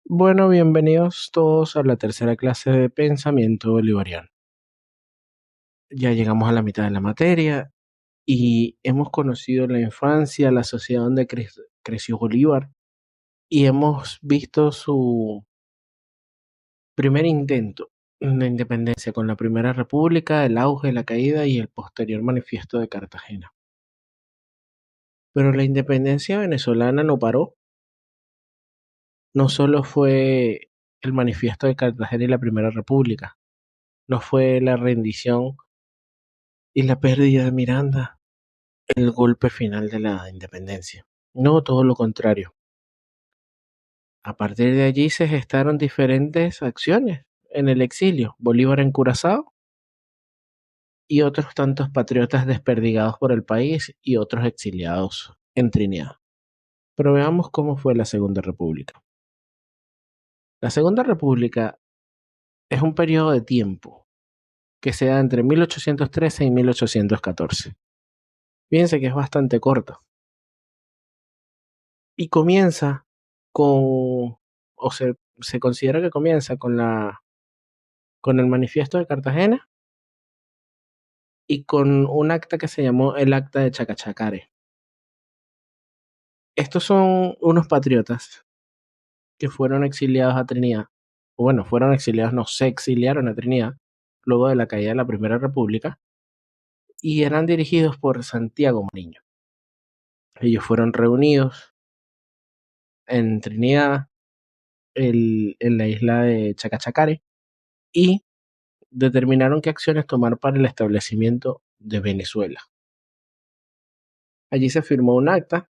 Bueno, bienvenidos todos a la tercera clase de pensamiento bolivariano. Ya llegamos a la mitad de la materia y hemos conocido la infancia, la sociedad donde creció Bolívar y hemos visto su primer intento de independencia con la Primera República, el auge, la caída y el posterior manifiesto de Cartagena. Pero la independencia venezolana no paró, no solo fue el manifiesto de Cartagena y la Primera República, no fue la rendición y la pérdida de Miranda el golpe final de la independencia. No, todo lo contrario. A partir de allí se gestaron diferentes acciones en el exilio. Bolívar en Curazao y otros tantos patriotas desperdigados por el país y otros exiliados en Trinidad. Pero veamos cómo fue la Segunda República. La Segunda República es un periodo de tiempo que se da entre 1813 y 1814. Fíjense que es bastante corto. Y comienza con, se considera que comienza con el manifiesto de Cartagena y con un acta que se llamó el acta de Chacachacare. Estos son unos patriotas que fueron exiliados a Trinidad, o bueno, fueron exiliados, no, se exiliaron a Trinidad luego de la caída de la Primera República y eran dirigidos por Santiago Mariño. Ellos fueron reunidos en Trinidad, en la isla de Chacachacare, y determinaron qué acciones tomar para el establecimiento de Venezuela. Allí se firmó un acta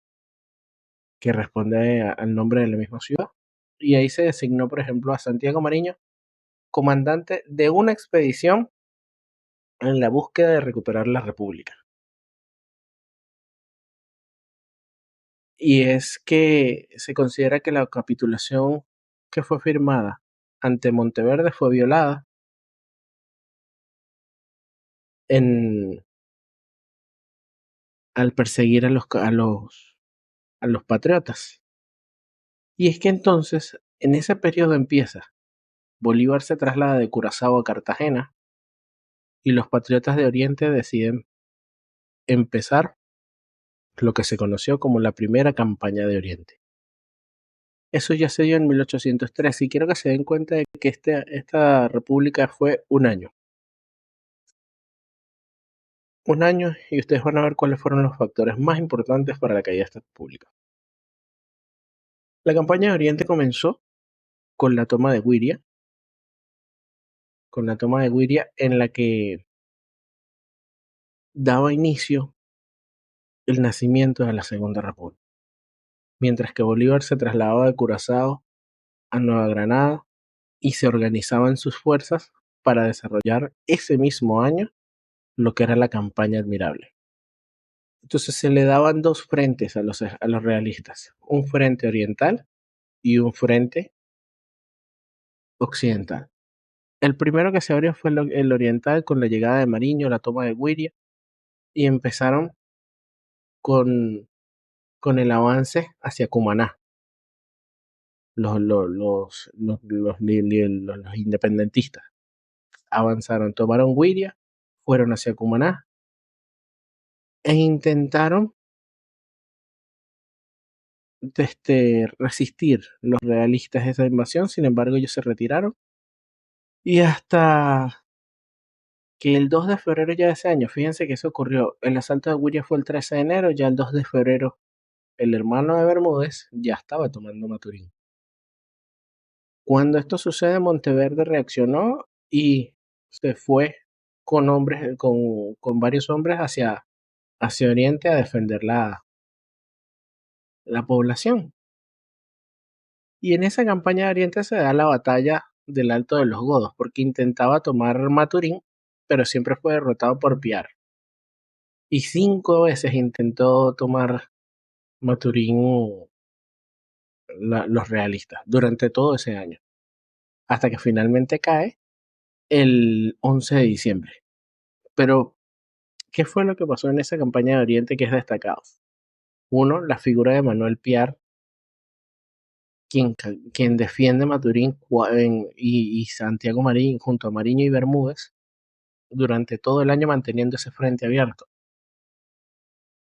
que responde al nombre de la misma ciudad, y ahí se designó, por ejemplo, a Santiago Mariño comandante de una expedición en la búsqueda de recuperar la República. Y es que se considera que la capitulación que fue firmada ante Monteverde fue violada en, al perseguir a los patriotas. Y es que entonces, en ese periodo empieza, Bolívar se traslada de Curazao a Cartagena y los patriotas de Oriente deciden empezar lo que se conoció como la primera campaña de Oriente. Eso ya se dio en 1803 y quiero que se den cuenta de que esta república fue un año. Un año y ustedes van a ver cuáles fueron los factores más importantes para la caída de esta república. La campaña de Oriente comenzó con la toma de Güiria, en la que daba inicio el nacimiento de la Segunda República, mientras que Bolívar se trasladaba de Curazao a Nueva Granada y se organizaban sus fuerzas para desarrollar ese mismo año lo que era la campaña admirable. Entonces se le daban dos frentes a los realistas, un frente oriental y un frente occidental. El primero que se abrió fue el oriental con la llegada de Mariño, la toma de Güiria, y empezaron con, con el avance hacia Cumaná. Los independentistas avanzaron, tomaron Güiria, fueron hacia Cumaná e intentaron resistir los realistas esa invasión. Sin embargo, ellos se retiraron y hasta que el 2 de febrero ya de ese año, fíjense que eso ocurrió, el asalto de Güiria fue el 13 de enero, ya el 2 de febrero el hermano de Bermúdez ya estaba tomando Maturín. Cuando esto sucede, Monteverde reaccionó y se fue con hombres, con varios hombres hacia Oriente a defender la población. Y en esa campaña de Oriente se da la batalla del Alto de los Godos, porque intentaba tomar Maturín, pero siempre fue derrotado por Piar. Y 5 veces intentó tomar Maturín los realistas durante todo ese año, hasta que finalmente cae el 11 de diciembre. Pero, ¿qué fue lo que pasó en esa campaña de Oriente que es destacado? Uno, la figura de Manuel Piar quien defiende Maturín y Santiago Marín junto a Mariño y Bermúdez durante todo el año manteniendo ese frente abierto.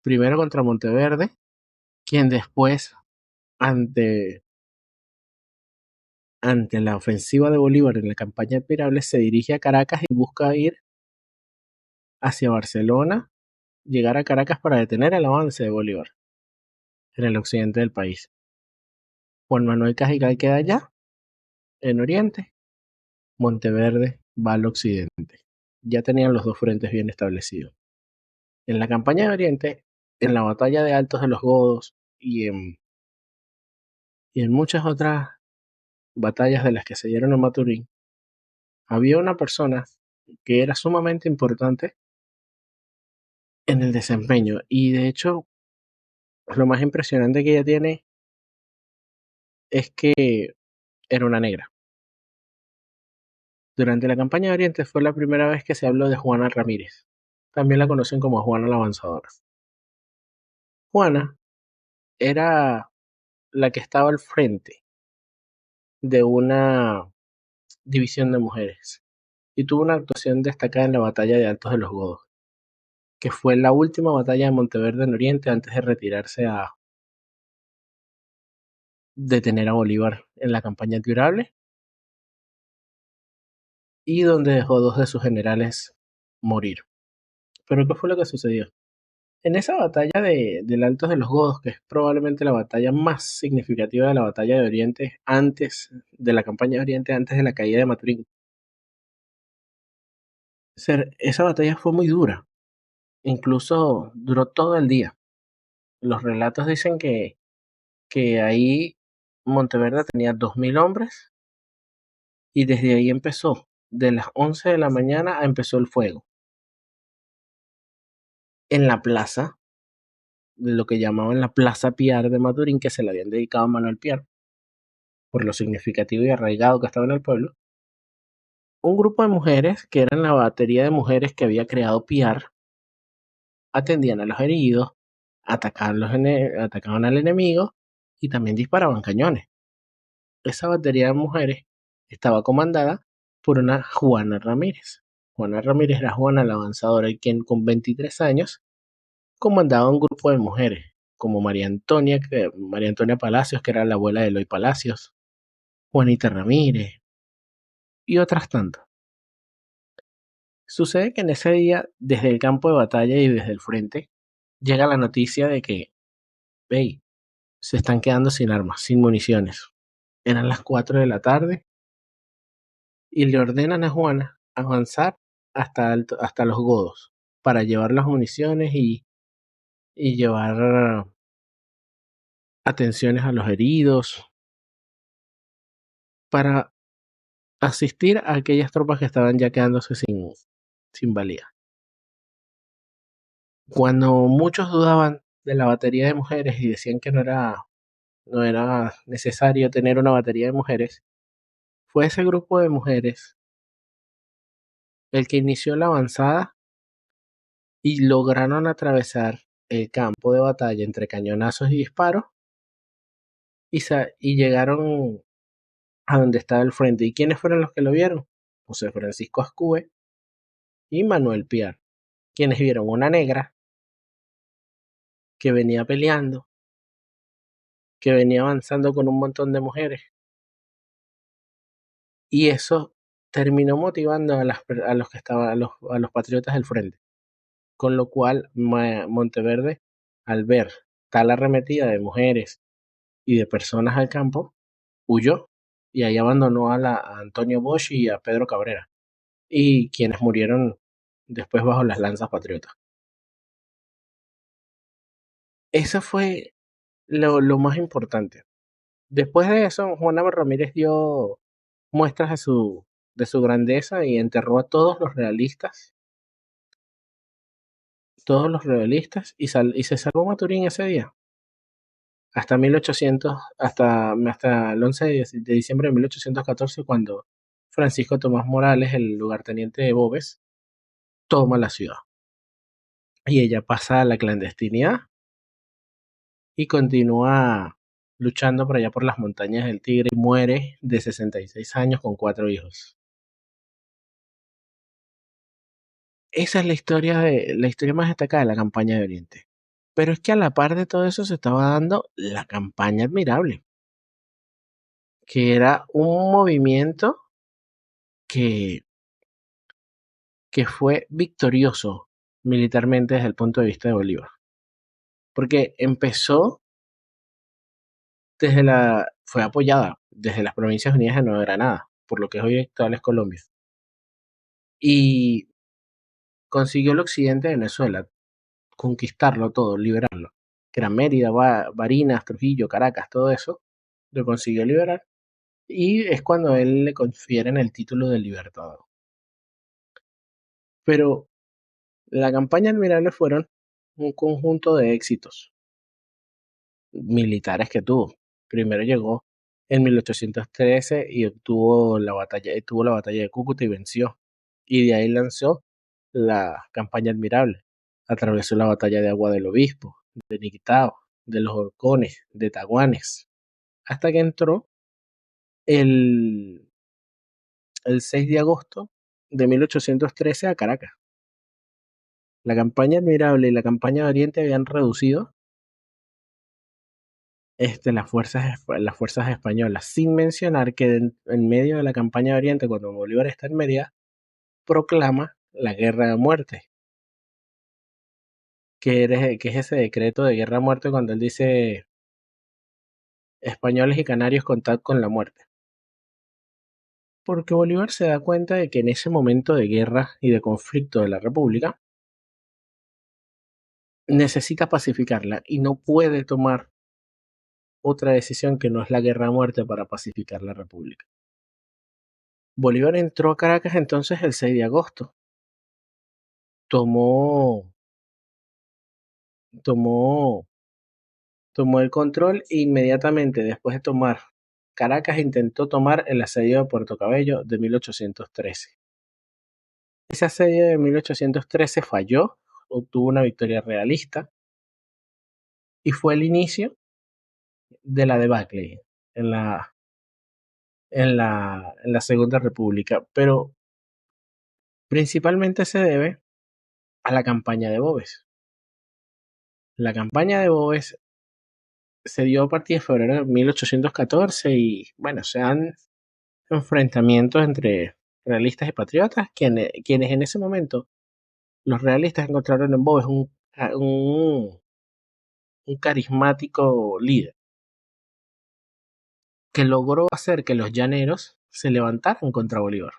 Primero contra Monteverde, quien después, ante, ante la ofensiva de Bolívar en la campaña admirable, se dirige a Caracas y busca ir hacia Barcelona, llegar a Caracas para detener el avance de Bolívar en el occidente del país. Juan Manuel Cajigal queda allá, en Oriente, Monteverde va al occidente. Ya tenían los dos frentes bien establecidos. En la campaña de Oriente, en la batalla de Altos de los Godos y en muchas otras batallas de las que se dieron en Maturín, había una persona que era sumamente importante en el desempeño y de hecho lo más impresionante que ella tiene es que era una negra. Durante la campaña de Oriente fue la primera vez que se habló de Juana Ramírez. También la conocen como Juana la Avanzadora. Juana era la que estaba al frente de una división de mujeres y tuvo una actuación destacada en la batalla de Altos de los Godos, que fue la última batalla de Monteverde en Oriente antes de retirarse a detener a Bolívar en la campaña admirable y donde dejó dos de sus generales morir. Pero ¿qué fue lo que sucedió? En esa batalla del Altos de los Godos, que es probablemente la batalla más significativa de la batalla de Oriente antes de la campaña de Oriente, antes de la caída de Maturín, esa batalla fue muy dura, incluso duró todo el día. Los relatos dicen que ahí Monteverde tenía 2000 hombres y desde ahí empezó, de las 11 de la mañana empezó el fuego. En la plaza, lo que llamaban la Plaza Piar de Maturín, que se le habían dedicado a Manuel Piar, por lo significativo y arraigado que estaba en el pueblo, un grupo de mujeres, que eran la batería de mujeres que había creado Piar, atendían a los heridos, atacaban al enemigo y también disparaban cañones. Esa batería de mujeres estaba comandada por una Juana Ramírez. Juana Ramírez era Juana la Avanzadora, y quien con 23 años comandaba un grupo de mujeres, como María Antonia Palacios, que era la abuela de Eloy Palacios, Juanita Ramírez y otras tantas. Sucede que en ese día, desde el campo de batalla y desde el frente, llega la noticia de que, hey, se están quedando sin armas, sin municiones. Eran las 4 de la tarde y le ordenan a Juana avanzar hasta los Godos para llevar las municiones y llevar atenciones a los heridos, para asistir a aquellas tropas que estaban ya quedándose sin valía. Cuando muchos dudaban de la batería de mujeres y decían que no era necesario tener una batería de mujeres, fue ese grupo de mujeres el que inició la avanzada y lograron atravesar el campo de batalla entre cañonazos y disparos y llegaron a donde estaba el frente. ¿Y quiénes fueron los que lo vieron? José Francisco Ascue y Manuel Piar, quienes vieron una negra que venía peleando, que venía avanzando con un montón de mujeres. Y eso terminó motivando a los que estaban, a los patriotas del frente. Con lo cual Monteverde, al ver tal arremetida de mujeres y de personas al campo, huyó y ahí abandonó a Antonio Bosch y a Pedro Cabrera, y quienes murieron después bajo las lanzas patriotas. Eso fue lo más importante. Después de eso, Juan Ramírez dio muestras de su grandeza y enterró a todos los realistas y se salvó Maturín ese día. Hasta 1800, hasta el 11 de diciembre de 1814, cuando Francisco Tomás Morales, el lugarteniente de Boves, toma la ciudad. Y ella pasa a la clandestinidad y continúa luchando por allá por las montañas del Tigre y muere de 66 años con 4 hijos. Esa es la historia más destacada de la campaña de Oriente. Pero es que a la par de todo eso se estaba dando la campaña admirable, que era un movimiento que, que fue victorioso militarmente desde el punto de vista de Bolívar. Porque fue apoyada desde las Provincias Unidas de Nueva Granada, por lo que es hoy actual Colombia. Y consiguió el occidente de Venezuela, conquistarlo todo, liberarlo. Que era Mérida, Barinas, Trujillo, Caracas, todo eso, lo consiguió liberar. Y es cuando a él le confieren el título de libertador. Pero la campaña admirable fueron un conjunto de éxitos militares que tuvo. Primero llegó en 1813 y tuvo la batalla de Cúcuta y venció. Y de ahí lanzó la campaña admirable. Atravesó la batalla de Agua del Obispo, de Niquitao, de los Horcones, de Taguanes, hasta que entró el, el 6 de agosto de 1813 a Caracas. La campaña admirable y la campaña de Oriente habían reducido las fuerzas españolas, sin mencionar que en medio de la campaña de Oriente, cuando Bolívar está en Mérida, proclama la guerra de muerte, que es ese decreto de guerra a muerte cuando él dice españoles y canarios contad con la muerte. Porque Bolívar se da cuenta de que en ese momento de guerra y de conflicto de la República, necesita pacificarla y no puede tomar otra decisión que no es la guerra a muerte para pacificar la República. Bolívar entró a Caracas entonces el 6 de agosto. Tomó, tomó, tomó el control e inmediatamente después de tomar Caracas intentó tomar el asedio de Puerto Cabello de 1813. Ese asedio de 1813 falló, obtuvo una victoria realista y fue el inicio de la debacle en la Segunda República, pero principalmente se debe a la campaña de Boves. La campaña de Boves se dio a partir de febrero de 1814 y bueno, se dan enfrentamientos entre realistas y patriotas, quienes en ese momento los realistas encontraron en Boves un carismático líder que logró hacer que los llaneros se levantaran contra Bolívar.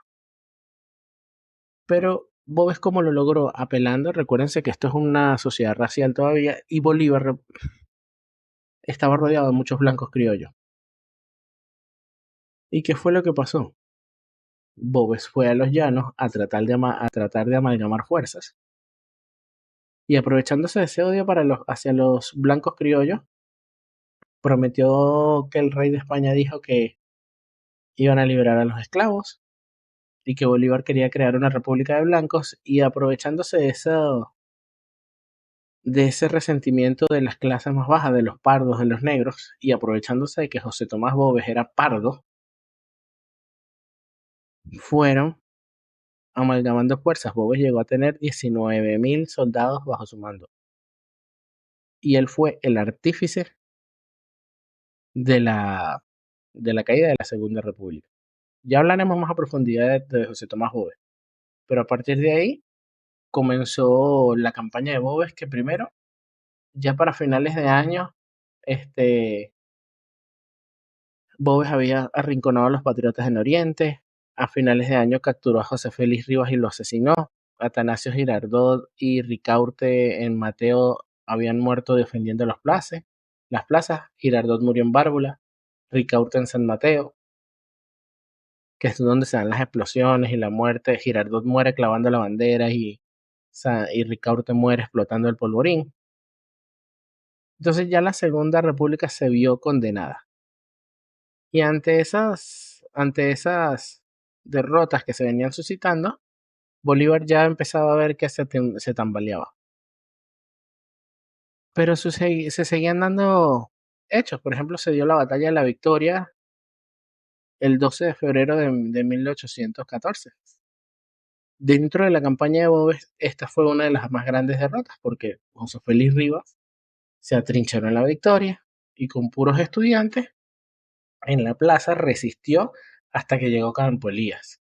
Pero Boves, ¿cómo lo logró? Apelando, recuérdense que esto es una sociedad racial todavía y Bolívar estaba rodeado de muchos blancos criollos. ¿Y qué fue lo que pasó? Boves fue a los llanos a tratar de amalgamar fuerzas. Y aprovechándose de ese odio hacia los blancos criollos, prometió que el rey de España dijo que iban a liberar a los esclavos y que Bolívar quería crear una república de blancos y aprovechándose de ese resentimiento de las clases más bajas, de los pardos, de los negros, y aprovechándose de que José Tomás Boves era pardo, fueron amalgamando fuerzas. Boves llegó a tener 19.000 soldados bajo su mando. Y él fue el artífice de la caída de la Segunda República. Ya hablaremos más a profundidad de José Tomás Boves. Pero a partir de ahí comenzó la campaña de Boves, que primero, ya para finales de año, este, Boves había arrinconado a los patriotas en Oriente. A finales de año capturó a José Félix Rivas y lo asesinó. Atanasio Girardot y Ricaurte en Mateo habían muerto defendiendo las plazas. Girardot murió en Bárbula, Ricaurte en San Mateo, que es donde se dan las explosiones y la muerte. Girardot muere clavando la bandera y Ricaurte muere explotando el polvorín. Entonces ya la Segunda República se vio condenada. Y ante esas derrotas que se venían suscitando, Bolívar ya empezaba a ver que se tambaleaba. Pero se seguían dando hechos. Por ejemplo, se dio la batalla de la Victoria el 12 de febrero de 1814. Dentro de la campaña de Boves, esta fue una de las más grandes derrotas porque José Félix Rivas se atrincheró en la Victoria y con puros estudiantes en la plaza resistió hasta que llegó Campo Elías.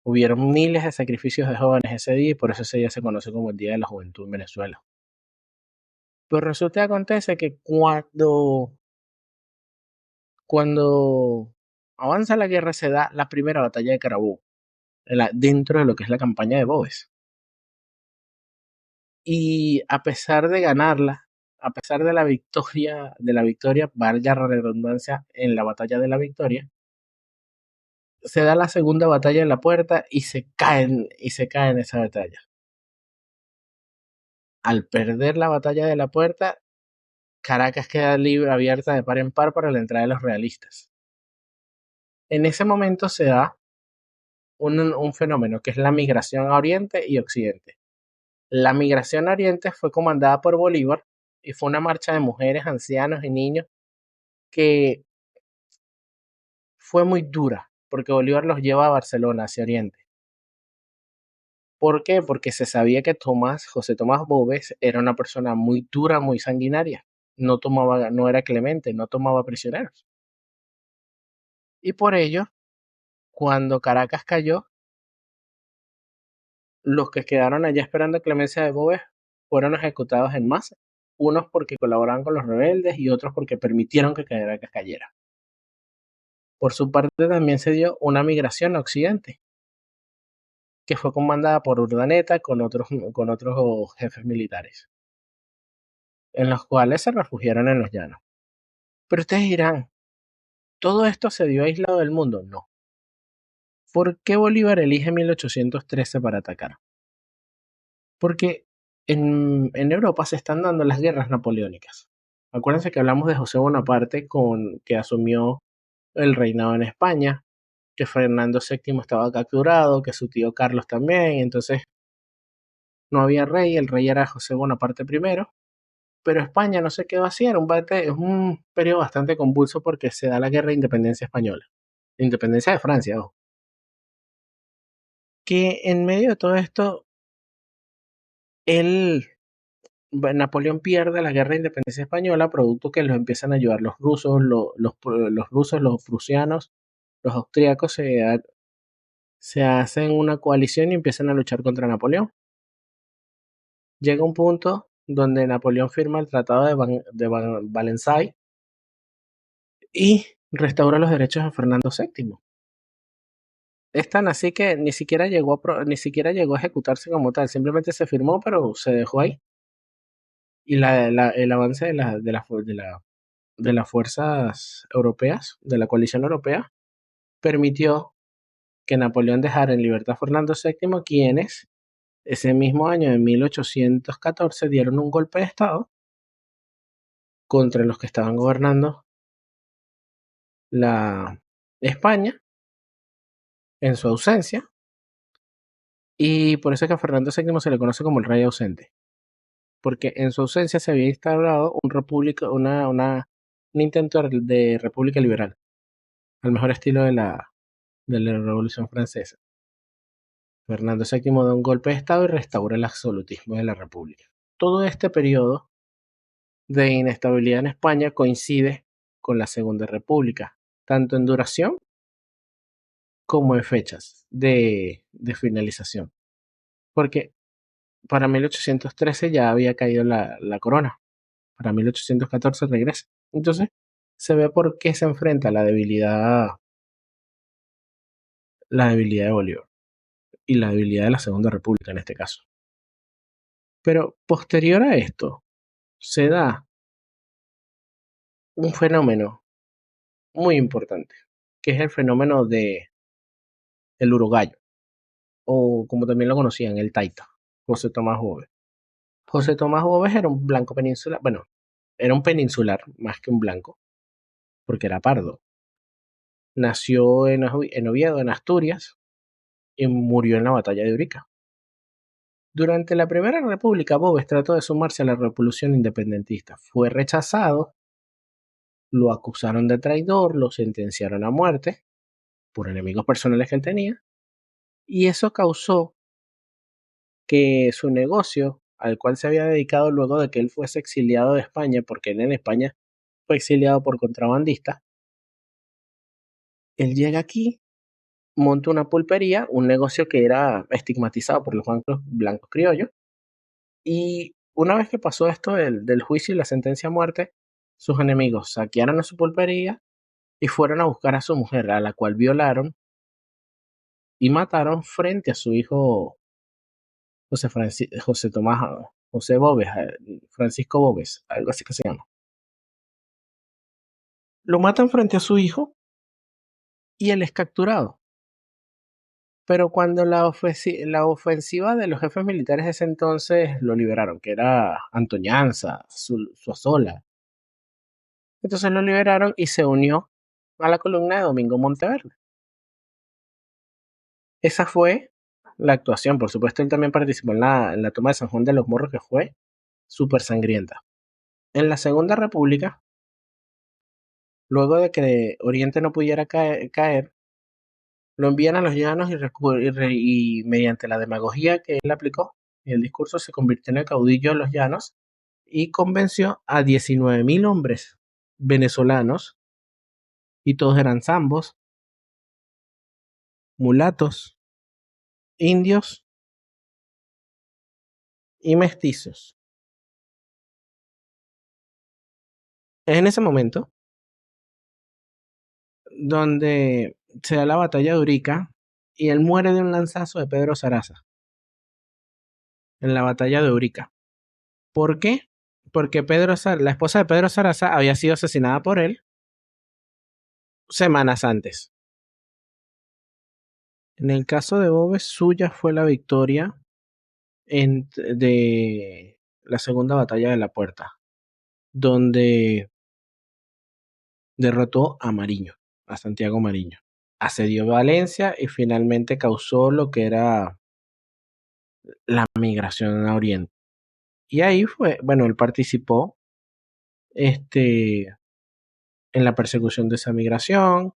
Hubieron miles de sacrificios de jóvenes ese día y por eso ese día se conoce como el Día de la Juventud en Venezuela. Pero resulta y acontece que cuando avanza la guerra se da la primera batalla de Carabobo, dentro de lo que es la campaña de Boves. Y a pesar de ganarla, a pesar de la victoria, valga la redundancia, en la batalla de la Victoria, se da la segunda batalla en la puerta y se caen en esa batalla. Al perder la batalla de la puerta, Caracas queda libre, abierta de par en par para la entrada de los realistas. En ese momento se da un fenómeno que es la migración a Oriente y Occidente. La migración a Oriente fue comandada por Bolívar y fue una marcha de mujeres, ancianos y niños que fue muy dura, porque Bolívar los lleva a Barcelona, hacia Oriente. ¿Por qué? Porque se sabía que José Tomás Boves era una persona muy dura, muy sanguinaria. No era clemente, no tomaba prisioneros. Y por ello, cuando Caracas cayó, los que quedaron allá esperando clemencia de Boves fueron ejecutados en masa. Unos porque colaboraban con los rebeldes y otros porque permitieron que Caracas cayera. Por su parte también se dio una migración a Occidente, que fue comandada por Urdaneta con otros jefes militares, en los cuales se refugiaron en los llanos. Pero ustedes dirán, ¿todo esto se dio aislado del mundo? No. ¿Por qué Bolívar elige 1813 para atacar? Porque en Europa se están dando las guerras napoleónicas. Acuérdense que hablamos de José Bonaparte que asumió el reinado en España, que Fernando VII estaba capturado, que su tío Carlos también, entonces no había rey, el rey era José Bonaparte I, pero España no se quedó así, es un periodo bastante convulso porque se da la guerra de independencia española, independencia de Francia, ojo. Que en medio de todo esto, Napoleón pierde la guerra de independencia española, producto que los empiezan a ayudar los rusos, los rusos, los prusianos, los austríacos se hacen una coalición y empiezan a luchar contra Napoleón. Llega un punto donde Napoleón firma el Tratado de Versailles y restaura los derechos de Fernando VII. Es tan así que ni siquiera llegó a ejecutarse como tal, simplemente se firmó, pero se dejó ahí. Y el avance de las fuerzas europeas, de la coalición europea, permitió que Napoleón dejara en libertad a Fernando VII, quienes ese mismo año de 1814 dieron un golpe de Estado contra los que estaban gobernando la España en su ausencia, y por eso es que a Fernando VII se le conoce como el rey ausente, porque en su ausencia se había instaurado un intento de república liberal, al mejor estilo de la Revolución Francesa. Fernando VII da un golpe de Estado y restaura el absolutismo de la República. Todo este periodo de inestabilidad en España coincide con la Segunda República, tanto en duración como en fechas de finalización. Porque para 1813 ya había caído la corona, para 1814 regresa. Entonces se ve por qué se enfrenta la debilidad de Bolívar y la debilidad de la Segunda República en este caso. Pero posterior a esto se da un fenómeno muy importante, que es el fenómeno de el urogallo, o como también lo conocían, el taita, José Tomás Boves. José Tomás Boves era un blanco peninsular, bueno, era un peninsular más que un blanco, porque era pardo. Nació en Oviedo, en Asturias, y murió en la batalla de Urica. Durante la Primera República, Boves trató de sumarse a la revolución independentista. Fue rechazado lo acusaron de traidor, lo sentenciaron a muerte por enemigos personales que él tenía, y eso causó que su negocio, al cual se había dedicado luego de que él fuese exiliado de España, porque él en España fue exiliado por contrabandista, él llega aquí, monta una pulpería, un negocio que era estigmatizado por los bancos blancos criollos, y una vez que pasó esto del juicio y la sentencia a muerte, sus enemigos saquearon a su pulpería y fueron a buscar a su mujer, a la cual violaron y mataron frente a su hijo José Tomás, José Bóves, Francisco Bóves, algo así que se llama. Lo matan frente a su hijo y él es capturado. Pero cuando la ofensiva de los jefes militares de ese entonces lo liberaron, que era Antoñanza, Zuazola, entonces lo liberaron y se unió a la columna de Domingo Monteverde. Esa fue la actuación. Por supuesto, él también participó en la toma de San Juan de los Morros, que fue súper sangrienta. En la Segunda República, luego de que Oriente no pudiera caer, lo envían a los llanos y mediante la demagogia que él aplicó y el discurso se convirtió en el caudillo de los llanos y convenció a 19.000 hombres venezolanos, y todos eran zambos, mulatos, indios y mestizos. Es en ese momento donde se da la batalla de Urica y él muere de un lanzazo de Pedro Saraza en la batalla de Urica. ¿Por qué? Porque la esposa de Pedro Saraza había sido asesinada por él semanas antes. En el caso de Boves, suya fue la victoria de la segunda batalla de la Puerta, donde derrotó a Mariño, a Santiago Mariño. Asedió Valencia y finalmente causó lo que era la migración a Oriente. Y ahí fue, bueno, él participó en la persecución de esa migración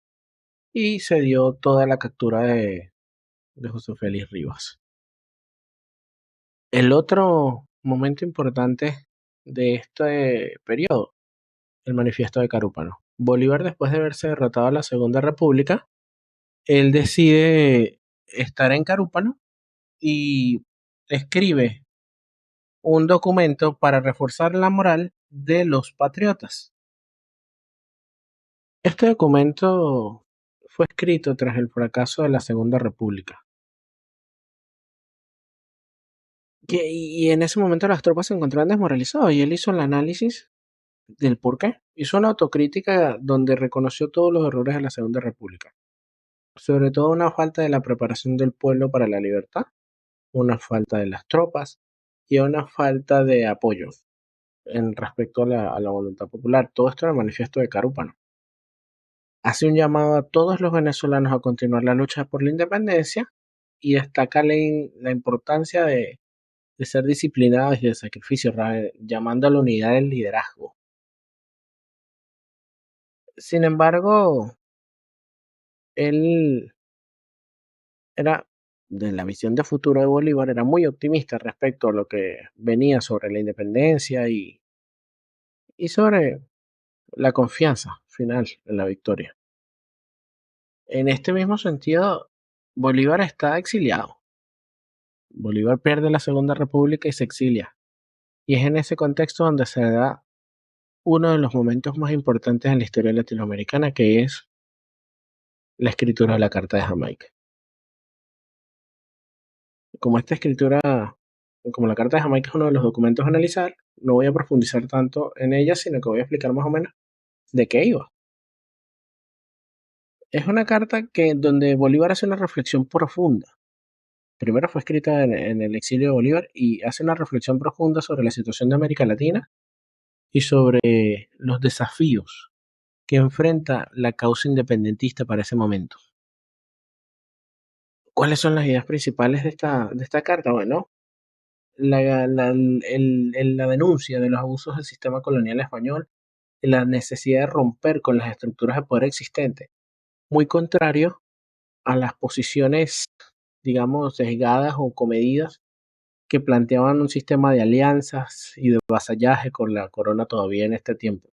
y se dio toda la captura de José Félix Rivas. El otro momento importante de este periodo, el manifiesto de Carúpano. Bolívar, después de verse derrotado en la Segunda República, él decide estar en Carúpano y escribe un documento para reforzar la moral de los patriotas. Este documento fue escrito tras el fracaso de la Segunda República. Y en ese momento las tropas se encontraban desmoralizadas y él hizo el análisis del por qué. Hizo una autocrítica donde reconoció todos los errores de la Segunda República. Sobre todo una falta de la preparación del pueblo para la libertad, una falta de las tropas y una falta de apoyo en respecto a la voluntad popular. Todo esto en el manifiesto de Carúpano. Hace un llamado a todos los venezolanos a continuar la lucha por la independencia y destaca la importancia de ser disciplinados y de sacrificio, llamando a la unidad del liderazgo. Sin embargo, él era, de la visión de futuro de Bolívar, era muy optimista respecto a lo que venía sobre la independencia y sobre la confianza final en la victoria. En este mismo sentido, Bolívar está exiliado. Bolívar pierde la Segunda República y se exilia. Y es en ese contexto donde se da uno de los momentos más importantes en la historia latinoamericana, que es la escritura de la Carta de Jamaica. Como esta escritura, como la Carta de Jamaica es uno de los documentos a analizar, no voy a profundizar tanto en ella, sino que voy a explicar más o menos de qué iba. Es una carta donde Bolívar hace una reflexión profunda. Primero fue escrita en el exilio de Bolívar y hace una reflexión profunda sobre la situación de América Latina y sobre los desafíos que enfrenta la causa independentista para ese momento. ¿Cuáles son las ideas principales de esta carta? Bueno, la denuncia de los abusos del sistema colonial español, y la necesidad de romper con las estructuras de poder existentes, muy contrario a las posiciones, digamos, sesgadas o comedidas que planteaban un sistema de alianzas y de vasallaje con la corona todavía en este tiempo.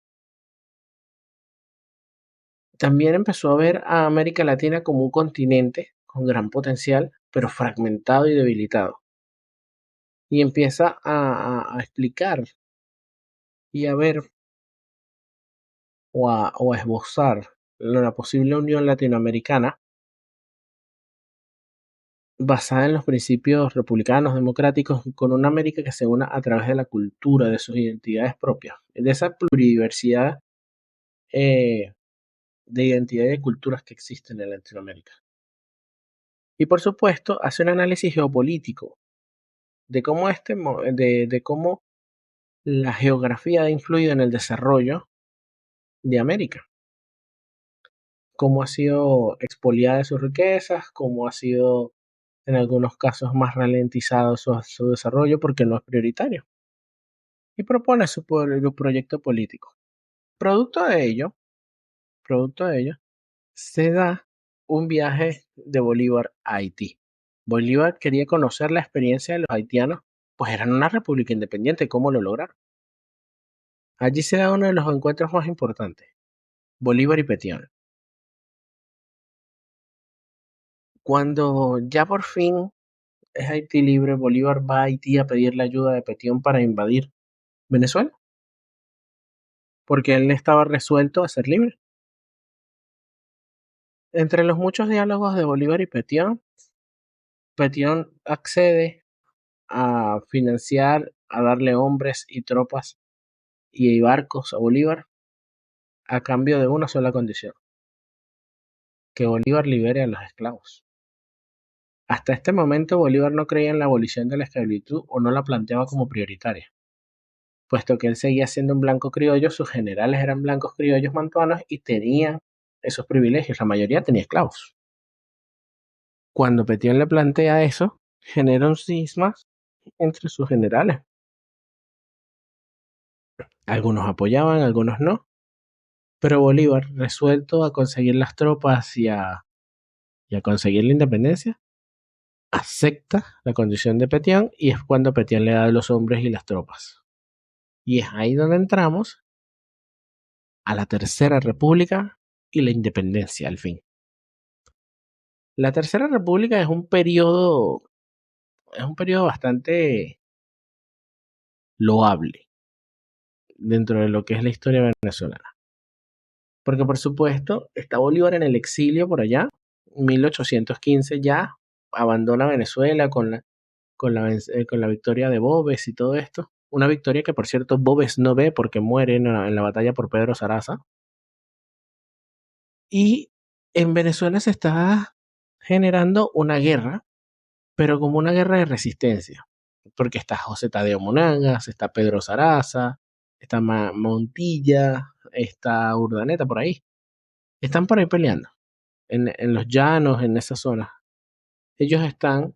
También empezó a ver a América Latina como un continente con gran potencial, pero fragmentado y debilitado. Y empieza a explicar y a ver o a esbozar la posible unión latinoamericana basada en los principios republicanos, democráticos, con una América que se una a través de la cultura, de sus identidades propias, de esa pluridiversidad eh, de identidad y de culturas que existen en Latinoamérica. Y por supuesto, hace un análisis geopolítico de cómo, de cómo la geografía ha influido en el desarrollo de América, cómo ha sido expoliada de sus riquezas, cómo ha sido en algunos casos más ralentizado su desarrollo porque no es prioritario. Y propone su proyecto político. Producto de ello, producto de ello, se da un viaje de Bolívar a Haití. Bolívar quería conocer la experiencia de los haitianos, pues eran una república independiente, ¿cómo lo lograron? Allí se da uno de los encuentros más importantes, Bolívar y Petión. Cuando ya por fin es Haití libre, Bolívar va a Haití a pedir la ayuda de Petión para invadir Venezuela, porque él estaba resuelto a ser libre. Entre los muchos diálogos de Bolívar y Petión, Petión accede a financiar, a darle hombres y tropas y barcos a Bolívar a cambio de una sola condición, que Bolívar libere a los esclavos. Hasta este momento Bolívar no creía en la abolición de la esclavitud o no la planteaba como prioritaria, puesto que él seguía siendo un blanco criollo, sus generales eran blancos criollos mantuanos y tenían esos privilegios, la mayoría tenía esclavos. Cuando Petión le plantea eso, genera un cisma entre sus generales. Algunos apoyaban, algunos no, pero Bolívar, resuelto a conseguir las tropas y a conseguir la independencia, acepta la condición de Petión y es cuando Petión le da los hombres y las tropas. Y es ahí donde entramos a la Tercera República y la independencia al fin. La Tercera República es un periodo bastante loable dentro de lo que es la historia venezolana. Porque por supuesto está Bolívar en el exilio por allá, 1815 ya abandona Venezuela con la victoria de Boves y todo esto. Una victoria que por cierto Boves no ve porque muere en la batalla por Pedro Saraza. Y en Venezuela se está generando una guerra, pero como una guerra de resistencia. Porque está José Tadeo Monagas, está Pedro Saraza, está Montilla, está Urdaneta por ahí. Están por ahí peleando, en los llanos, en esa zona. Ellos están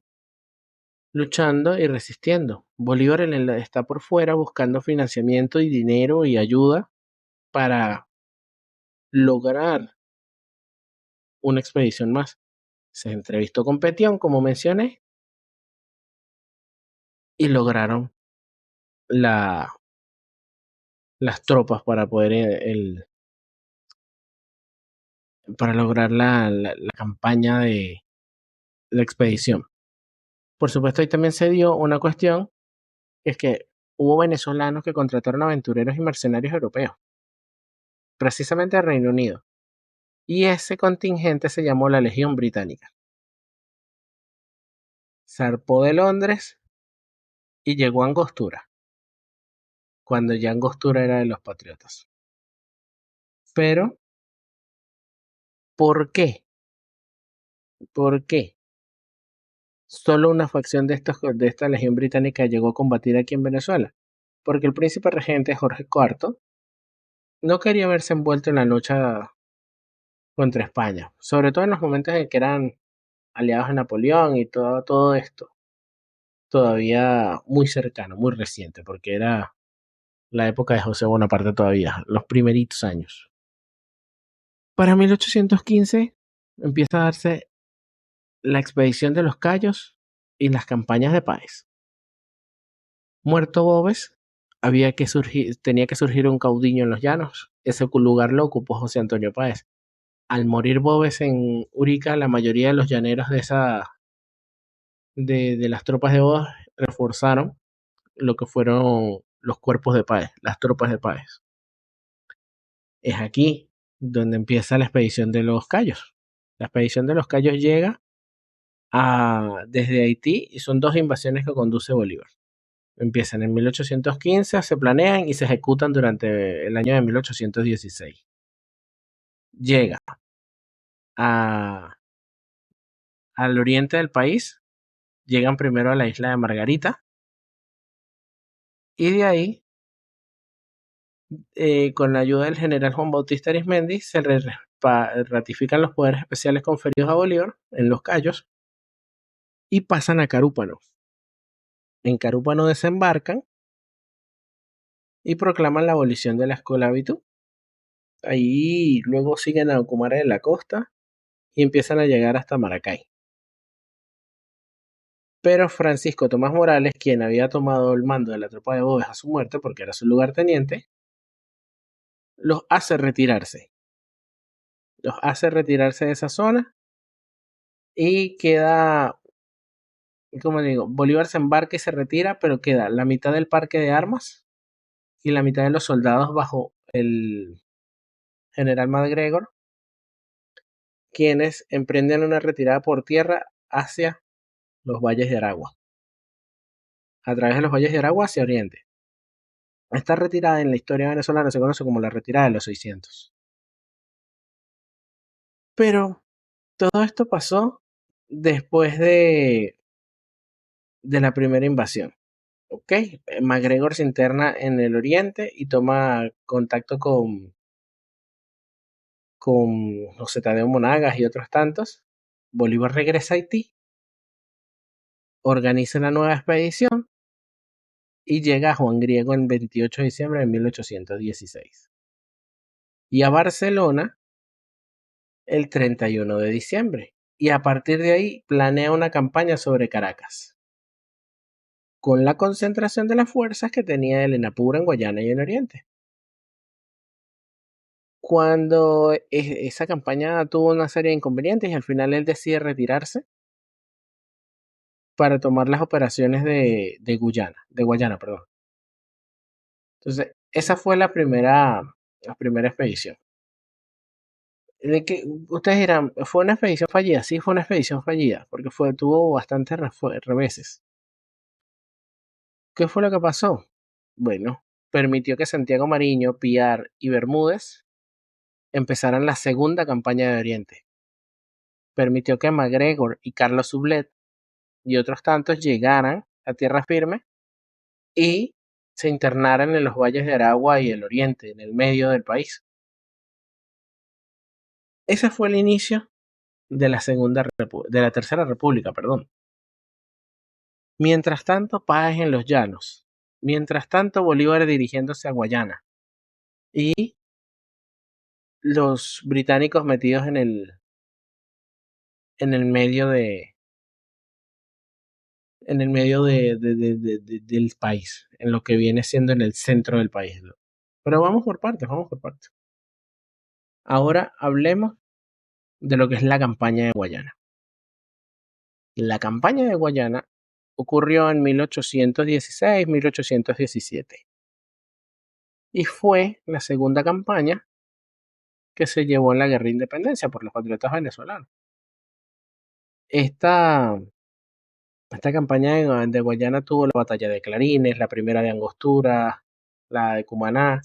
luchando y resistiendo. Bolívar está por fuera buscando financiamiento y dinero y ayuda para lograr una expedición más. Se entrevistó con Petión, como mencioné, y lograron la, las tropas para poder para lograr la campaña de la expedición. Por supuesto, ahí también se dio una cuestión, que es que hubo venezolanos que contrataron aventureros y mercenarios europeos, precisamente al Reino Unido. Y ese contingente se llamó la Legión Británica. Zarpó de Londres y llegó a Angostura, cuando ya Angostura era de los patriotas. Pero, ¿por qué? ¿Por qué? Solo una facción de esta Legión Británica llegó a combatir aquí en Venezuela. Porque el príncipe regente Jorge IV no quería verse envuelto en la lucha contra España, sobre todo en los momentos en que eran aliados de Napoleón y todo esto, todavía muy cercano, muy reciente, porque era la época de José Bonaparte todavía, los primeritos años. Para 1815 empieza a darse la expedición de los Cayos y las campañas de Páez. Muerto Boves, tenía que surgir un caudillo en los llanos. Ese lugar lo ocupó José Antonio Páez. Al morir Boves en Urica, la mayoría de los llaneros de las tropas de Boves reforzaron lo que fueron los cuerpos de Páez, las tropas de Páez. Es aquí donde empieza la expedición de los Cayos. La expedición de los Cayos llega desde Haití y son dos invasiones que conduce Bolívar. Empiezan en 1815, se planean y se ejecutan durante el año de 1816. Llega a, al oriente del país, llegan primero a la isla de Margarita y de ahí, con la ayuda del general Juan Bautista Arizmendi, se ratifican los poderes especiales conferidos a Bolívar en los Cayos y pasan a Carúpano. En Carúpano desembarcan y proclaman la abolición de la esclavitud. Ahí luego siguen a Ocumare de la Costa y empiezan a llegar hasta Maracay. Pero Francisco Tomás Morales, quien había tomado el mando de la tropa de Boves a su muerte porque era su lugarteniente, los hace retirarse. Los hace retirarse de esa zona y queda, como digo, Bolívar se embarca y se retira, pero queda la mitad del parque de armas y la mitad de los soldados bajo el general MacGregor, quienes emprenden una retirada por tierra hacia los valles de Aragua. A través de los valles de Aragua hacia oriente. Esta retirada en la historia venezolana se conoce como la retirada de los 600. Pero todo esto pasó después de la primera invasión. ¿Ok? MacGregor se interna en el oriente y toma contacto con José Tadeo Monagas y otros tantos. Bolívar regresa a Haití, organiza una nueva expedición y llega a Juan Griego el 28 de diciembre de 1816. Y a Barcelona el 31 de diciembre. Y a partir de ahí planea una campaña sobre Caracas, con la concentración de las fuerzas que tenía el ENAPUR en Guayana y en Oriente. Cuando esa campaña tuvo una serie de inconvenientes y al final él decide retirarse para tomar las operaciones de Guayana, perdón. Entonces, esa fue la primera expedición. Ustedes dirán, ¿fue una expedición fallida? Sí, fue una expedición fallida, porque tuvo bastantes reveses. ¿Qué fue lo que pasó? Bueno, permitió que Santiago Mariño, Piar y Bermúdez empezaran la segunda campaña de Oriente. Permitió que MacGregor y Carlos Sublet y otros tantos llegaran a tierra firme y se internaran en los valles de Aragua y el Oriente, en el medio del país. Ese fue el inicio de la Tercera República, perdón. Mientras tanto, Páez en los llanos. Mientras tanto, Bolívar dirigiéndose a Guayana. Y los británicos metidos en el medio del país, en lo que viene siendo en el centro del país. Pero vamos por partes, vamos por partes. Ahora hablemos de lo que es la campaña de Guayana. La campaña de Guayana ocurrió en 1816-1817 y fue la segunda campaña que se llevó en la guerra de independencia por los patriotas venezolanos. Esta campaña de Guayana tuvo la batalla de Clarines, la primera de Angostura, la de Cumaná,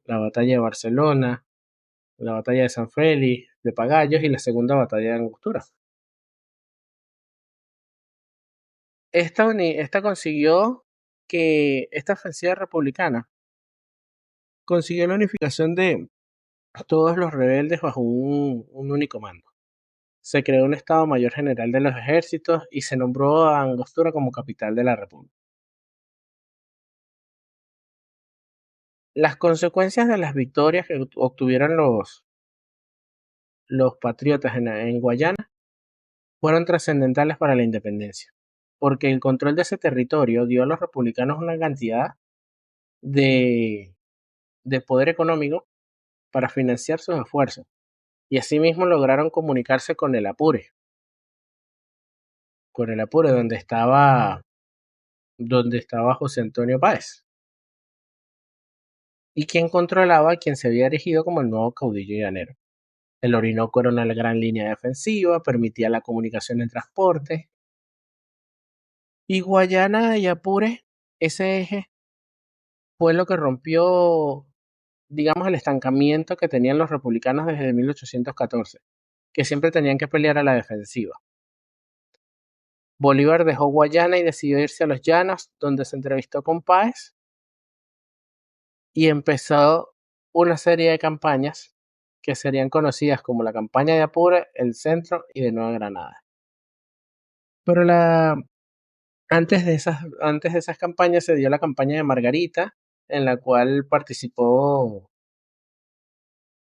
la batalla de Barcelona, la batalla de San Félix, de Pagayos y la segunda batalla de Angostura. Esta ofensiva republicana consiguió la unificación de todos los rebeldes bajo un único mando. Se creó un Estado Mayor General de los Ejércitos y se nombró a Angostura como capital de la República. Las consecuencias de las victorias que obtuvieron los patriotas en Guayana fueron trascendentales para la independencia, porque el control de ese territorio dio a los republicanos una cantidad de, de poder económico para financiar sus esfuerzos, y asimismo lograron comunicarse con el Apure donde estaba José Antonio Páez, y quien se había erigido como el nuevo caudillo llanero. El Orinoco era una gran línea defensiva, permitía la comunicación en transporte, y Guayana y Apure, ese eje, fue lo que rompió, digamos, el estancamiento que tenían los republicanos desde 1814, que siempre tenían que pelear a la defensiva. Bolívar dejó Guayana y decidió irse a los Llanos, donde se entrevistó con Páez y empezó una serie de campañas que serían conocidas como la campaña de Apure, el Centro y de Nueva Granada. Pero antes de esas campañas se dio la campaña de Margarita, en la cual participó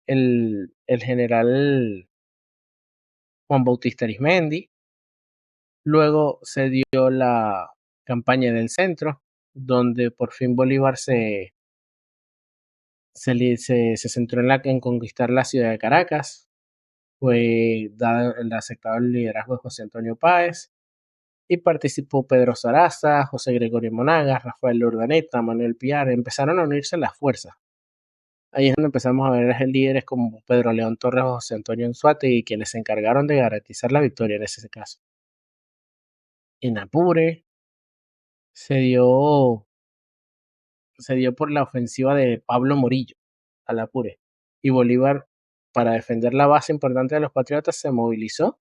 el general Juan Bautista Arismendi. Luego se dio la campaña del Centro, donde por fin Bolívar se centró en conquistar la ciudad de Caracas. Fue aceptado el liderazgo de José Antonio Páez y participó Pedro Saraza, José Gregorio Monagas, Rafael Urdaneta, Manuel Piar. Empezaron a unirse las fuerzas. Ahí es donde empezamos a ver líderes como Pedro León Torres o José Antonio Anzoátegui, quienes se encargaron de garantizar la victoria en ese caso. En Apure se dio por la ofensiva de Pablo Morillo al Apure, y Bolívar, para defender la base importante de los patriotas, se movilizó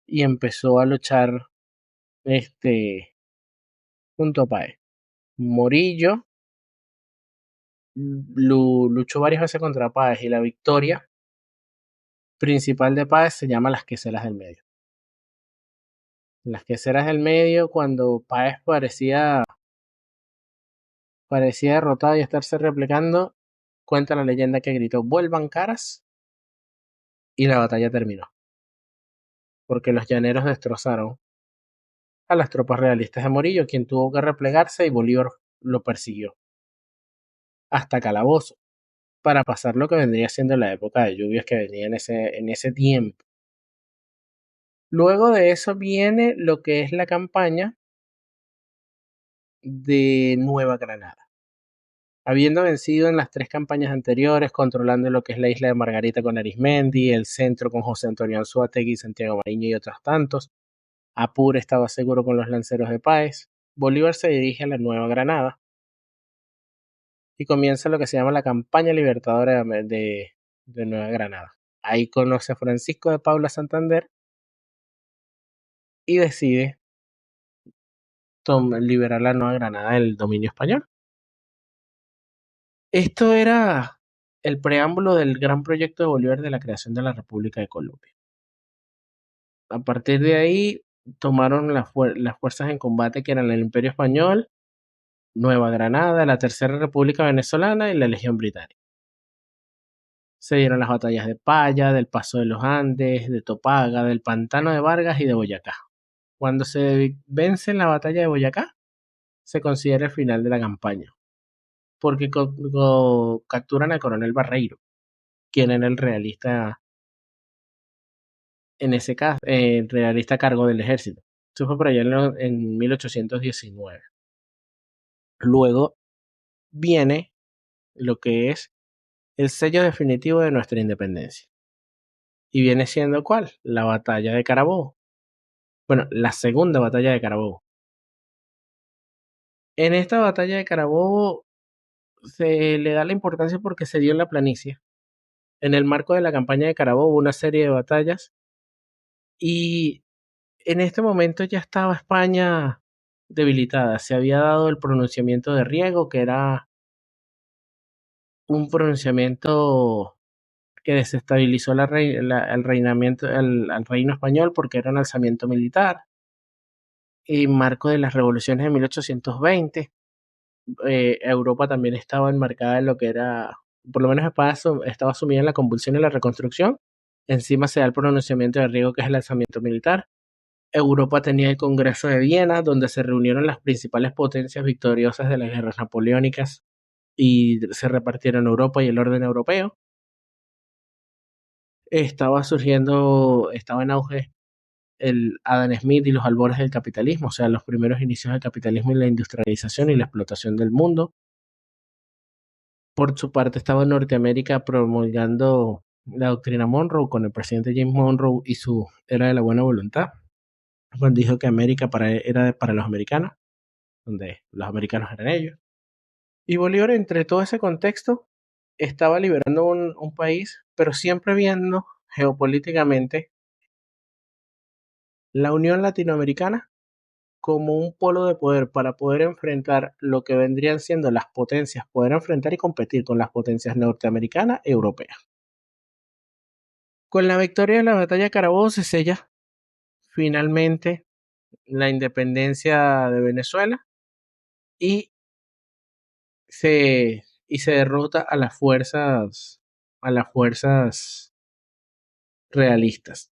y empezó a luchar junto a Páez. Morillo luchó varias veces contra Páez, y la victoria principal de Páez se llama las Queseras del Medio. Las Queseras del Medio, cuando Páez parecía derrotado y estarse replicando, cuenta la leyenda que gritó "vuelvan caras", y la batalla terminó, porque los llaneros destrozaron a las tropas realistas de Morillo, quien tuvo que replegarse, y Bolívar lo persiguió hasta Calabozo, para pasar lo que vendría siendo la época de lluvias que venía en ese tiempo. Luego de eso viene lo que es la campaña de Nueva Granada. Habiendo vencido en las 3 campañas anteriores, controlando lo que es la isla de Margarita con Arismendi, el Centro con José Antonio Anzoátegui, Santiago Mariño y otros tantos, Apure estaba seguro con los lanceros de Páez, Bolívar se dirige a la Nueva Granada y comienza lo que se llama la campaña libertadora de Nueva Granada. Ahí conoce a Francisco de Paula Santander y decide liberar la Nueva Granada del dominio español. Esto era el preámbulo del gran proyecto de Bolívar de la creación de la República de Colombia. A partir de ahí tomaron las fuerzas en combate, que eran el Imperio Español, Nueva Granada, la Tercera República Venezolana y la Legión Británica. Se dieron las batallas de Paya, del Paso de los Andes, de Topaga, del Pantano de Vargas y de Boyacá. Cuando se vence en la batalla de Boyacá, se considera el final de la campaña, porque capturan al coronel Barreiro, quien era el realista en ese caso, realista a cargo del ejército. Eso fue por allá en 1819. Luego viene lo que es el sello definitivo de nuestra independencia. Y viene siendo ¿cuál? La batalla de Carabobo. Bueno, la segunda batalla de Carabobo. En esta batalla de Carabobo se le da la importancia porque se dio en la planicie. En el marco de la campaña de Carabobo, una serie de batallas, y en este momento ya estaba España debilitada. Se había dado el pronunciamiento de Riego, que era un pronunciamiento que desestabilizó el reinamiento, al reino español, porque era un alzamiento militar, en marco de las revoluciones de 1820. Europa también estaba enmarcada en lo que era, por lo menos España estaba sumida en la convulsión y la reconstrucción. Encima se da el pronunciamiento de Riego, que es el lanzamiento militar. Europa tenía el Congreso de Viena, donde se reunieron las principales potencias victoriosas de las guerras napoleónicas y se repartieron Europa y el orden europeo. Estaba en auge el Adam Smith y los albores del capitalismo, o sea, los primeros inicios del capitalismo y la industrialización y la explotación del mundo. Por su parte, estaba Norteamérica promulgando la doctrina Monroe con el presidente James Monroe y su era de la buena voluntad, cuando dijo que América era para los americanos, donde los americanos eran ellos. Y Bolívar, entre todo ese contexto, estaba liberando un país, pero siempre viendo geopolíticamente la Unión Latinoamericana como un polo de poder para poder enfrentar lo que vendrían siendo las potencias, poder enfrentar y competir con las potencias norteamericanas y europeas. Con la victoria de la batalla de Carabobo se sella finalmente la independencia de Venezuela y se derrota a las fuerzas realistas.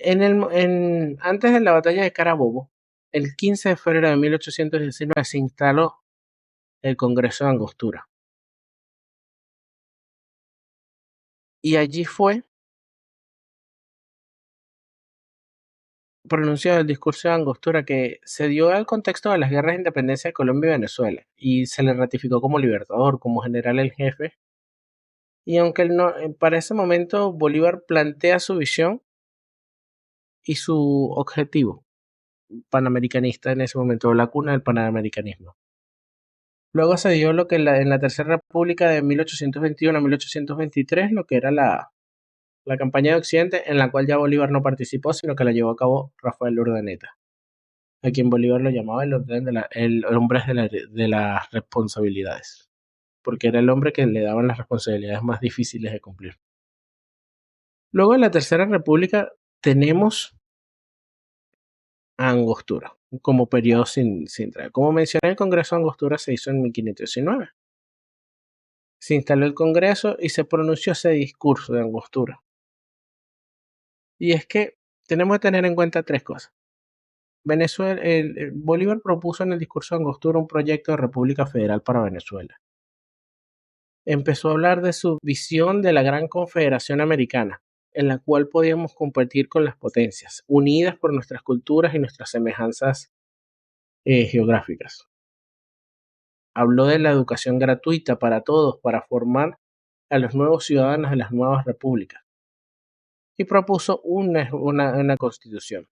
Antes de la batalla de Carabobo, el 15 de febrero de 1819 se instaló el Congreso de Angostura. Y allí fue pronunciado el discurso de Angostura, que se dio al contexto de las guerras de independencia de Colombia y Venezuela, y se le ratificó como libertador, como general en jefe. Y aunque para ese momento Bolívar plantea su visión y su objetivo panamericanista en ese momento, la cuna del panamericanismo. Luego se dio lo que en la Tercera República de 1821 a 1823, lo que era la campaña de Occidente, en la cual ya Bolívar no participó, sino que la llevó a cabo Rafael Urdaneta, a quien Bolívar lo llamaba el hombre de las responsabilidades, porque era el hombre que le daban las responsabilidades más difíciles de cumplir. Luego en la Tercera República tenemos a Angostura como periodo sin traer. Como mencioné, el Congreso de Angostura se hizo en 1519. Se instaló el Congreso y se pronunció ese discurso de Angostura. Y es que tenemos que tener en cuenta tres cosas. Bolívar propuso en el discurso de Angostura un proyecto de República Federal para Venezuela. Empezó a hablar de su visión de la Gran Confederación Americana, en la cual podíamos competir con las potencias, unidas por nuestras culturas y nuestras semejanzas geográficas. Habló de la educación gratuita para todos, para formar a los nuevos ciudadanos de las nuevas repúblicas. Y propuso una constitución.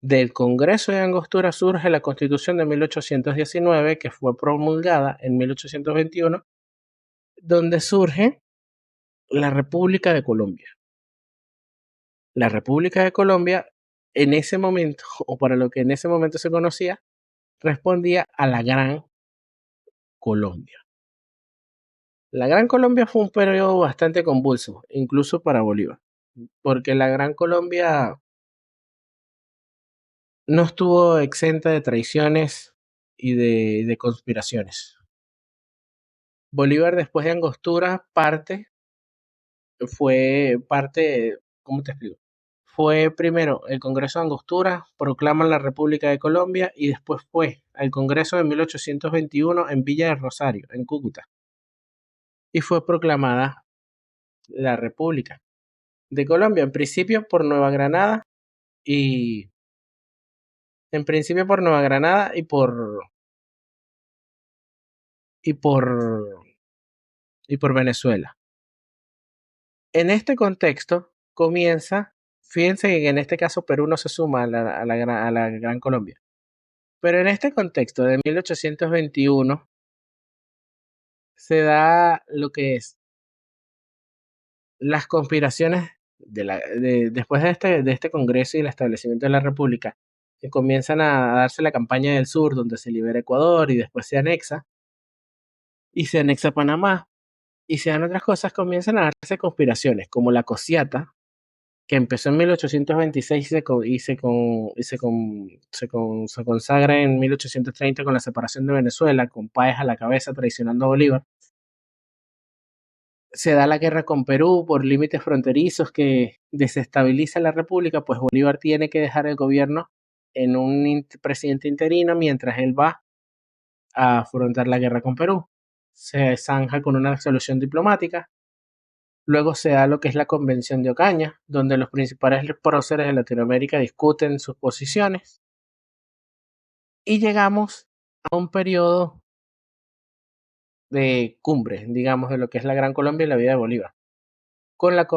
Del Congreso de Angostura surge la Constitución de 1819, que fue promulgada en 1821, donde surge la República de Colombia. La República de Colombia, en ese momento, o para lo que en ese momento se conocía, respondía a la Gran Colombia. La Gran Colombia fue un periodo bastante convulso, incluso para Bolívar, porque la Gran Colombia no estuvo exenta de traiciones y de conspiraciones. Bolívar, después de Angostura, ¿cómo te explico? Fue primero el Congreso de Angostura, proclaman la República de Colombia y después fue al Congreso de 1821 en Villa de Rosario, en Cúcuta, y fue proclamada la República de Colombia, en principio por Nueva Granada y y por Venezuela. En este contexto fíjense que en este caso Perú no se suma a la Gran Colombia, pero en este contexto de 1821 se da lo que es las conspiraciones después de este Congreso y el establecimiento de la República, que comienzan a darse la campaña del sur, donde se libera Ecuador y después se anexa Panamá, y se dan otras cosas, comienzan a darse conspiraciones, como la Cosiata, que empezó en 1826 se consagra en 1830 con la separación de Venezuela, con Páez a la cabeza traicionando a Bolívar. Se da la guerra con Perú por límites fronterizos que desestabiliza la república, pues Bolívar tiene que dejar el gobierno en un presidente interino mientras él va a afrontar la guerra con Perú. Se zanja con una solución diplomática. Luego se da lo que es la Convención de Ocaña, donde los principales próceres de Latinoamérica discuten sus posiciones. Y llegamos a un periodo de cumbre, digamos, de lo que es la Gran Colombia y la vida de Bolívar, con la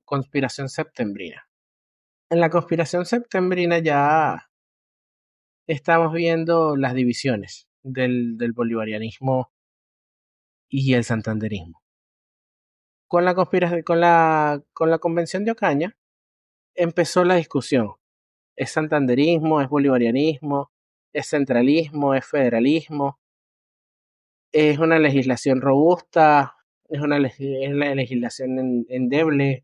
conspiración septembrina. En la conspiración septembrina ya estamos viendo las divisiones del bolivarianismo y el santanderismo. Con la Convención de Ocaña empezó la discusión. ¿Es santanderismo? ¿Es bolivarianismo? ¿Es centralismo? ¿Es federalismo? ¿Es una legislación robusta? ¿Es una legislación endeble?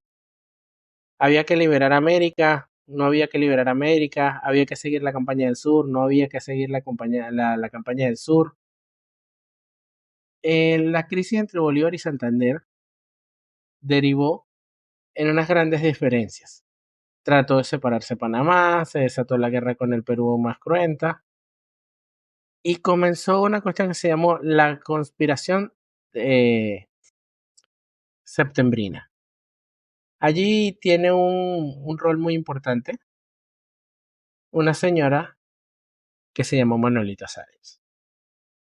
¿Había que liberar América? ¿No había que liberar América? ¿Había que seguir la campaña del sur? ¿No había que seguir la campaña del sur? La crisis entre Bolívar y Santander derivó en unas grandes diferencias. Trató de separarse Panamá, se desató la guerra con el Perú más cruenta y comenzó una cuestión que se llamó la conspiración septembrina. Allí tiene un rol muy importante una señora que se llamó Manuelita Sáenz.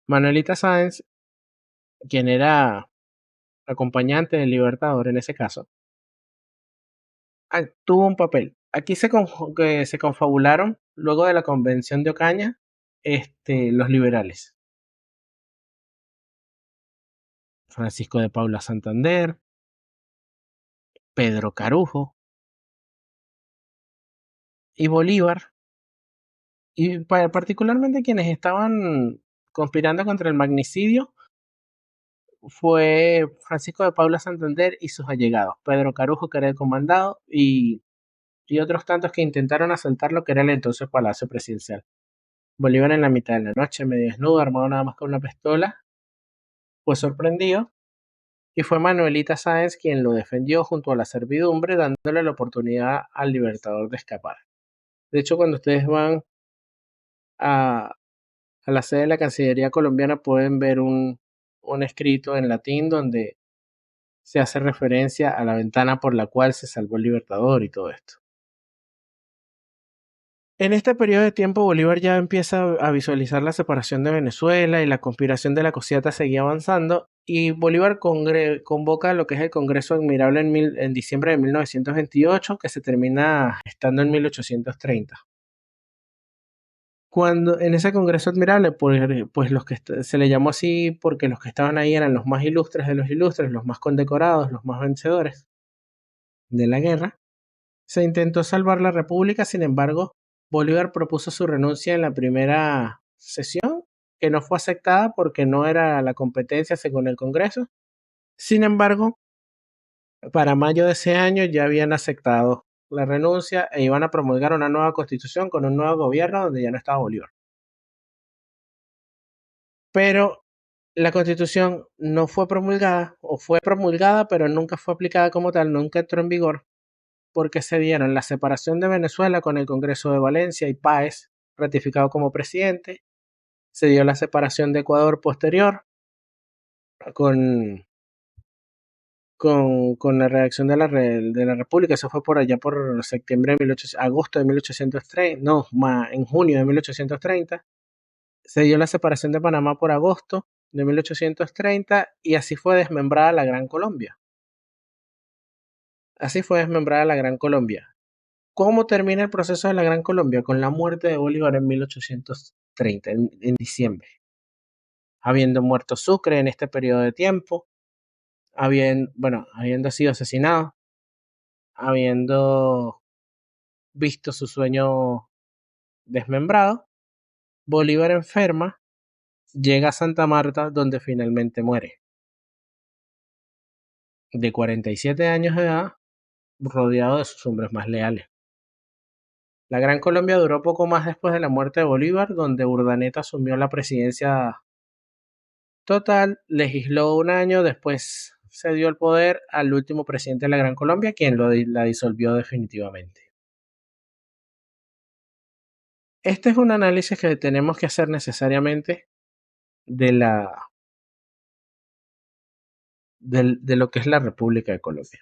Manuelita Sáenz, quien era acompañante del Libertador en ese caso, tuvo un papel. Aquí que se confabularon, luego de la Convención de Ocaña, los liberales. Francisco de Paula Santander, Pedro Carujo y Bolívar, y particularmente quienes estaban conspirando contra el magnicidio, fue Francisco de Paula Santander y sus allegados, Pedro Carujo, que era el comandado, y otros tantos que intentaron asaltar lo que era el entonces Palacio Presidencial. Bolívar en la mitad de la noche, medio desnudo, armado nada más con una pistola, fue sorprendido y fue Manuelita Sáenz quien lo defendió junto a la servidumbre, dándole la oportunidad al Libertador de escapar. De hecho, cuando ustedes van a, la sede de la Cancillería colombiana pueden ver un escrito en latín donde se hace referencia a la ventana por la cual se salvó el Libertador y todo esto. En este periodo de tiempo Bolívar ya empieza a visualizar la separación de Venezuela y la conspiración de la Cociata seguía avanzando y Bolívar convoca lo que es el Congreso Admirable en diciembre de 1928 que se termina estando en 1830. Cuando en ese Congreso Admirable, pues los que se le llamó así porque los que estaban ahí eran los más ilustres de los ilustres, los más condecorados, los más vencedores de la guerra, se intentó salvar la república, sin embargo, Bolívar propuso su renuncia en la primera sesión, que no fue aceptada porque no era la competencia según el Congreso. Sin embargo, para mayo de ese año ya habían aceptado la renuncia e iban a promulgar una nueva constitución con un nuevo gobierno donde ya no estaba Bolívar. Pero la constitución no fue promulgada, o fue promulgada, pero nunca fue aplicada como tal, nunca entró en vigor, porque se dieron la separación de Venezuela con el Congreso de Valencia y Páez, ratificado como presidente, se dio la separación de Ecuador posterior, con, con la redacción de la República, eso fue por allá por agosto de 1830, no, en junio de 1830, se dio la separación de Panamá por agosto de 1830 y así fue desmembrada la Gran Colombia. Así fue desmembrada la Gran Colombia. ¿Cómo termina el proceso de la Gran Colombia? Con la muerte de Bolívar en 1830, en diciembre. Habiendo muerto Sucre en este periodo de tiempo, habiendo sido asesinado, habiendo visto su sueño desmembrado, Bolívar enferma, llega a Santa Marta donde finalmente muere. De 47 años de edad, rodeado de sus hombres más leales. La Gran Colombia duró poco más después de la muerte de Bolívar, donde Urdaneta asumió la presidencia total, legisló un año, después se dio el poder al último presidente de la Gran Colombia, quien la disolvió definitivamente. Este es un análisis que tenemos que hacer necesariamente de, de lo que es la República de Colombia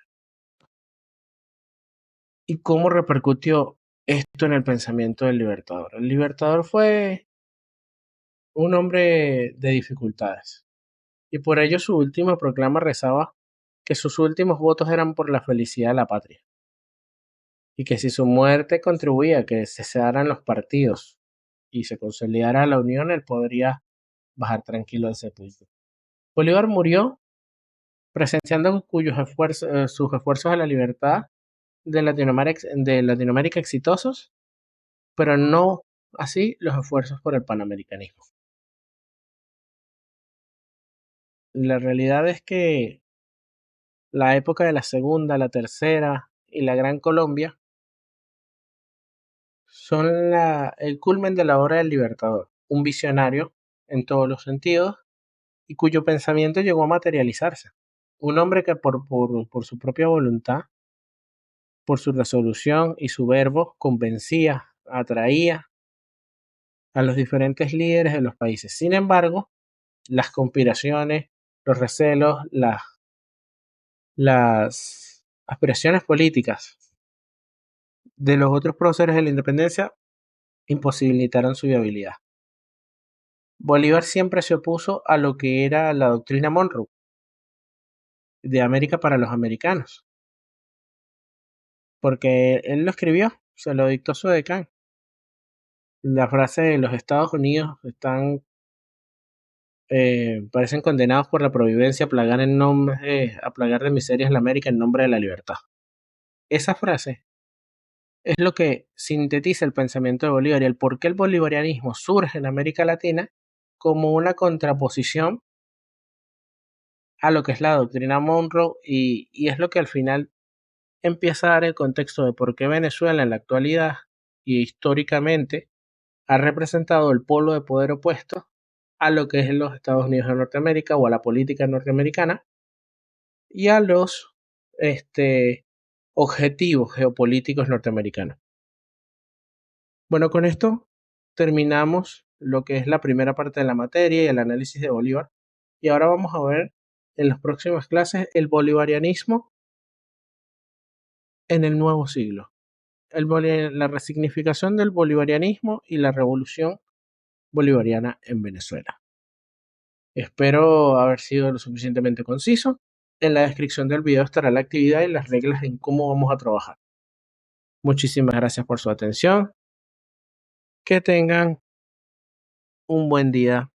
y cómo repercutió esto en el pensamiento del Libertador. El Libertador fue un hombre de dificultades y por ello su última proclama rezaba que sus últimos votos eran por la felicidad de la patria y que si su muerte contribuía a que cesaran los partidos y se consolidara la unión, él podría bajar tranquilo del sepulcro. Bolívar murió presenciando sus esfuerzos a la libertad de Latinoamérica exitosos, pero no así los esfuerzos por el panamericanismo. La realidad es que la época de la Segunda, la Tercera y la Gran Colombia son el culmen de la obra del Libertador, un visionario en todos los sentidos y cuyo pensamiento llegó a materializarse. Un hombre que por su propia voluntad, por su resolución y su verbo, convencía, atraía a los diferentes líderes de los países. Sin embargo, las conspiraciones, los recelos, las aspiraciones políticas de los otros próceres de la independencia imposibilitaron su viabilidad. Bolívar siempre se opuso a lo que era la doctrina Monroe de América para los americanos, porque él lo escribió, se lo dictó su decán. La frase de los Estados Unidos parecen condenados por la providencia a plagar de miserias la América en nombre de la libertad. Esa frase es lo que sintetiza el pensamiento de Bolívar y el por qué el bolivarianismo surge en América Latina como una contraposición a lo que es la doctrina Monroe y es lo que al final empieza a dar el contexto de por qué Venezuela en la actualidad y históricamente ha representado el polo de poder opuesto a lo que es los Estados Unidos de Norteamérica o a la política norteamericana y a los objetivos geopolíticos norteamericanos. Bueno, con esto terminamos lo que es la primera parte de la materia y el análisis de Bolívar. Y ahora vamos a ver en las próximas clases el bolivarianismo en el nuevo siglo, la resignificación del bolivarianismo y la revolución bolivariana en Venezuela. Espero haber sido lo suficientemente conciso. En la descripción del video estará la actividad y las reglas en cómo vamos a trabajar. Muchísimas gracias por su atención. Que tengan un buen día.